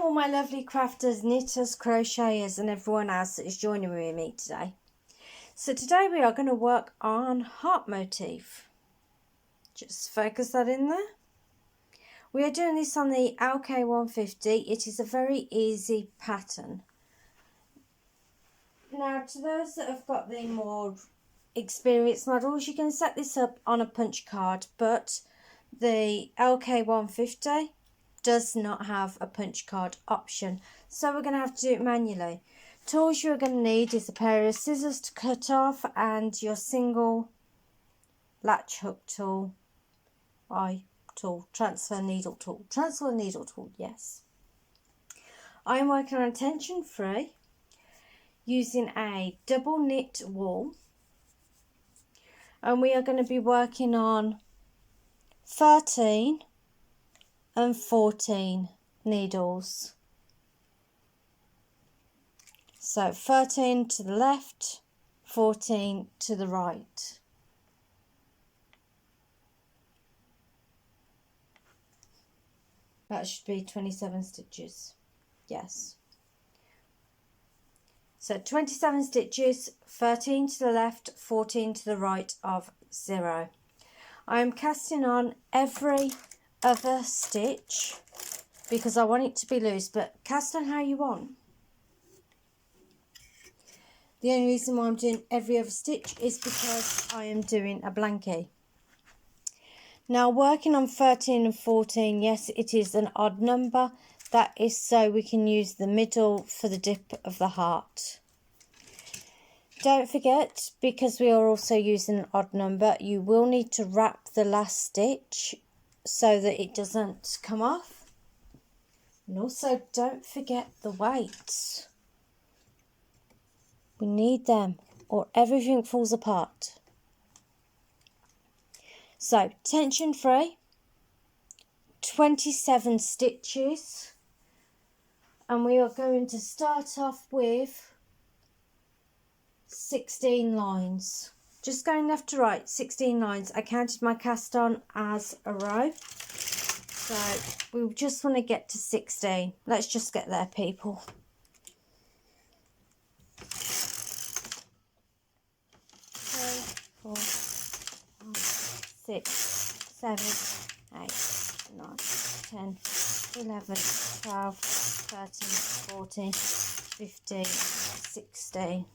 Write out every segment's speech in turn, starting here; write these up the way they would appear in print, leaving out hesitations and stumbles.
all my lovely crafters, knitters, crocheters and everyone else that is joining with me today. So today we are going to work on heart motif. Just focus that in there. We are doing this on the Lk150. It is a very easy pattern. Now to those that have got the more experienced models, you can set this up on a punch card, but the Lk150 does not have a punch card option, so we're going to have to do it manually. Tools you're going to need is a pair of scissors to cut off and your single latch hook tool, transfer needle tool, yes. I'm working on tension free using a double knit wool, and we are going to be working on 13 and 14 needles. So 13 to the left, 14 to the right. That should be 27 stitches. Yes. So 27 stitches, 13 to the left, 14 to the right of 0. I'm casting on every other stitch because I want it to be loose, but cast on how you want. The only reason why I'm doing every other stitch is because I am doing a blankie. Now working on 13 and 14, yes, it is an odd number. That is so we can use the middle for the dip of the heart. Don't forget, because we are also using an odd number, you will need to wrap the last stitch so that it doesn't come off. And also don't forget the weights. We need them or everything falls apart. So tension free, 27 stitches, and we are going to start off with 16 lines. Just going left to right, 16 lines. I counted my cast on as a row. So we just want to get to 16. Let's just get there, people. 4, 5, 6, 7, 8, 9, 10, 11, 12, 13, 14, 15, 16.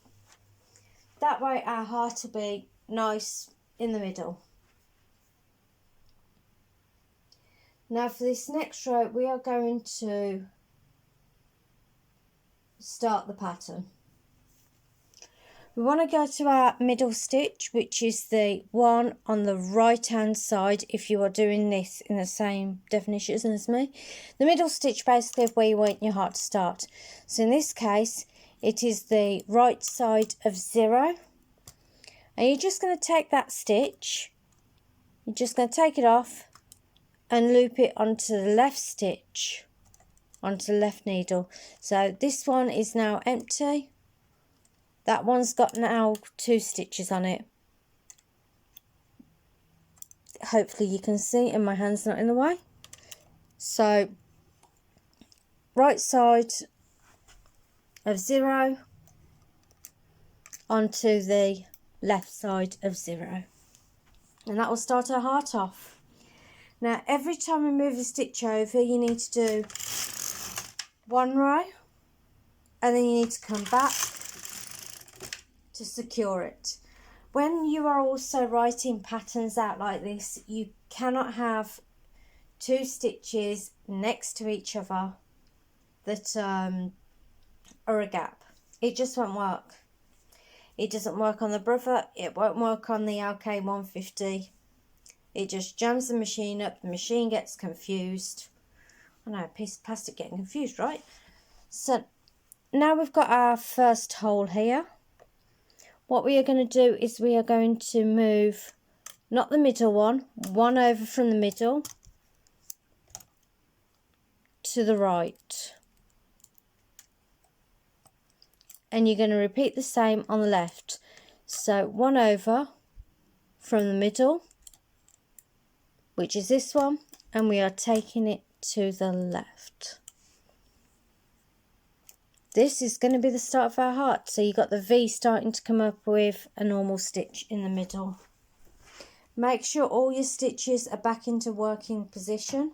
That way our heart will be nice in the middle. Now for this next row we are going to start the pattern. We want to go to our middle stitch, which is the one on the right hand side if you are doing this in the same definitions as me. The middle stitch basically is where you want your heart to start. So in this case it is the right side of 0. And you're just going to take that stitch, you're just going to take it off and loop it onto the left stitch, onto the left needle. So this one is now empty. That one's got now 2 stitches on it. Hopefully you can see and my hand's not in the way. So right side of 0 onto the left side of 0. And that will start our heart off. Now every time we move the stitch over you need to do 1 row and then you need to come back to secure it. When you are also writing patterns out like this, you cannot have 2 stitches next to each other that are a gap. It just won't work. It doesn't work on the Brother, it won't work on the Lk150. It just jams the machine up, the machine gets confused. I know, a piece of plastic getting confused, right? So now we've got our first hole here. What we are going to do is we are going to move, not the middle one over from the middle to the right. And you're going to repeat the same on the left. So 1 over from the middle, which is this one, and we are taking it to the left. this is going to be the start of our heart. So you got the V starting to come up with a normal stitch in the middle. Make sure all your stitches are back into working position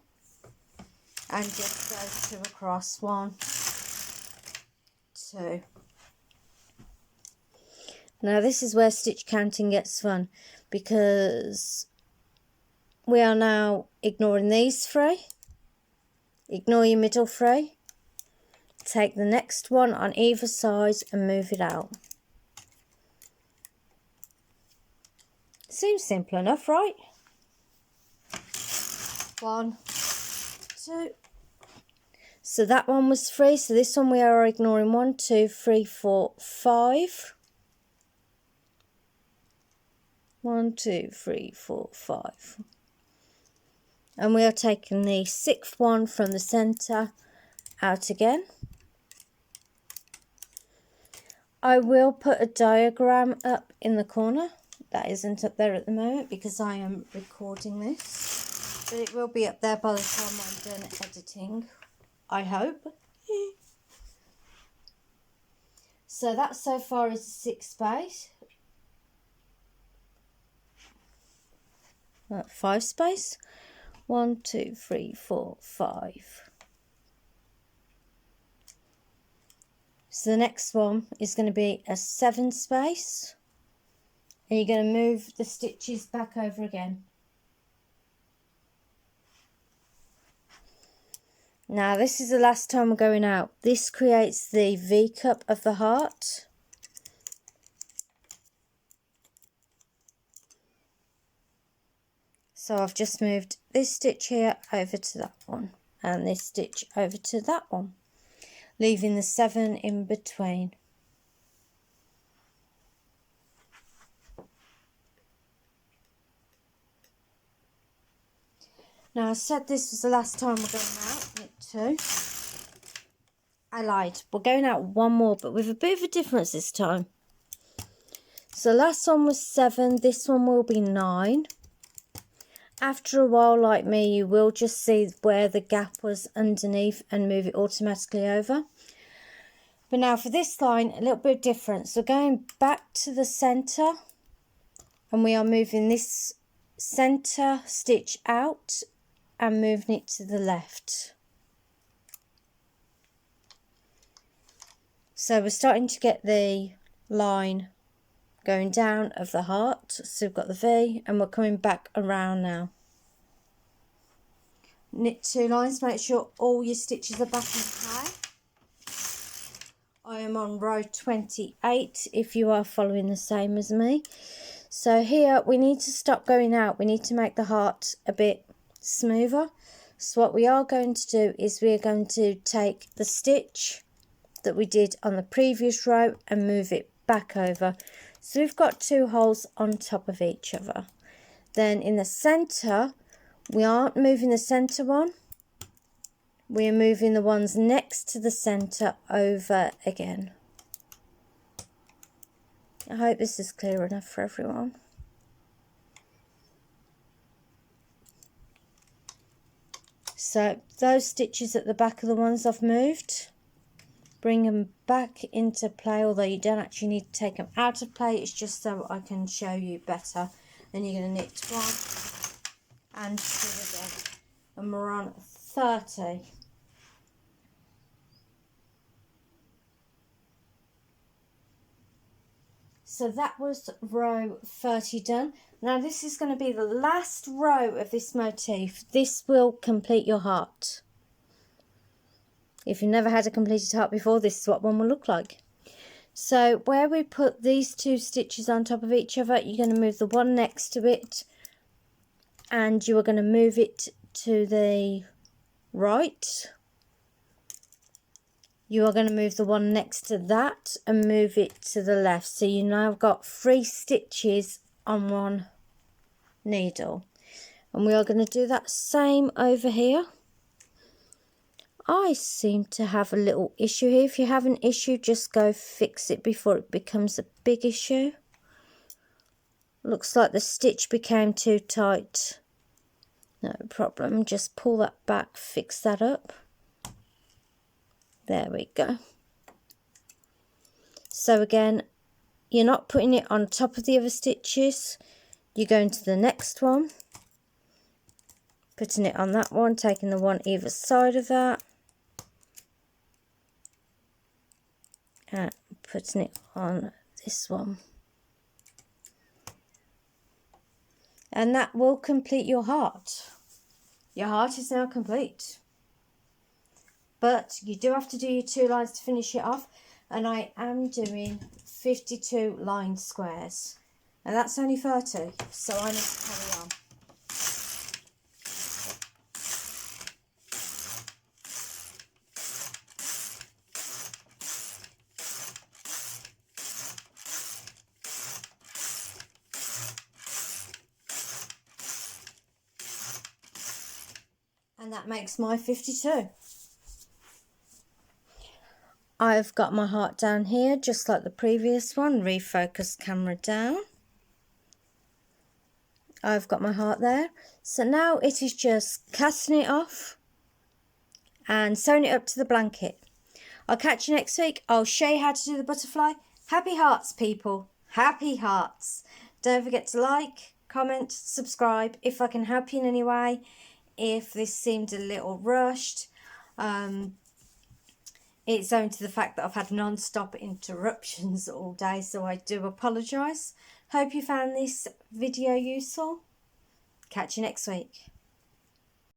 and just go 2 across. 1, 2. Now this is where stitch counting gets fun, because we are now ignoring these 3. Ignore your middle 3. Take the next one on either side and move it out. Seems simple enough, right? 1, 2. So that one was 3. So this one we are ignoring 1, 2, 3, 4, 5. 1, 2, 3, 4, 5. And we are taking the 6th one from the centre out again. I will put a diagram up in the corner. That isn't up there at the moment because I am recording this. But it will be up there by the time I'm done editing, I hope. So that so far is the 6th space. 5 space. 1, 2, 3, 4, 5. So the next one is going to be a 7 space. And you're going to move the stitches back over again. Now this is the last time we're going out. This creates the V cup of the heart. So I've just moved this stitch here over to that one and this stitch over to that one, leaving the 7 in between. Now I said this was the last time we're going out, knit 2. I lied, we're going out one more but with a bit of a difference this time. So last one was 7, this one will be 9. After a while, like me, you will just see where the gap was underneath and move it automatically over. But now for this line, a little bit different. So going back to the centre, and we are moving this centre stitch out and moving it to the left. So we're starting to get the line going down of the heart. So we've got the V and we're coming back around now. Knit 2 lines, make sure all your stitches are back in play. I am on row 28 if you are following the same as me. So here we need to stop going out. We need to make the heart a bit smoother. So what we are going to do is we are going to take the stitch that we did on the previous row and move it back over. So we've got 2 holes on top of each other. Then in the centre, we aren't moving the centre one. We are moving the ones next to the centre over again. I hope this is clear enough for everyone. So those stitches at the back of the ones I've moved, bring them back into play, although you don't actually need to take them out of play, it's just so I can show you better. Then you're going to knit 1 and 2 again, and we're on 30. So that was row 30 done. Now this is going to be the last row of this motif. This will complete your heart. If you've never had a completed heart before, this is what one will look like. So where we put these 2 stitches on top of each other, you're going to move the one next to it and you are going to move it to the right. You are going to move the one next to that and move it to the left. So you now got 3 stitches on one needle. And we are going to do that same over here. I seem to have a little issue here. If you have an issue, just go fix it before it becomes a big issue. Looks like the stitch became too tight. No problem, just pull that back, fix that up. There we go. So again, you're not putting it on top of the other stitches. You're going to the next one, putting it on that one, taking the one either side of that, and putting it on this one. And that will complete your heart. Your heart is now complete. But you do have to do your 2 lines to finish it off. And I am doing 52 line squares. And that's only 30, so I need to carry on. And that makes my 52. I've got my heart down here, just like the previous one. Refocus camera down. I've got my heart there. So now it is just casting it off and sewing it up to the blanket. I'll catch you next week. I'll show you how to do the butterfly. Happy hearts, people. Happy hearts. Don't forget to like, comment, subscribe if I can help you in any way. If this seemed a little rushed, it's owing to the fact that I've had non-stop interruptions all day, so I do apologise. Hope you found this video useful. Catch you next week.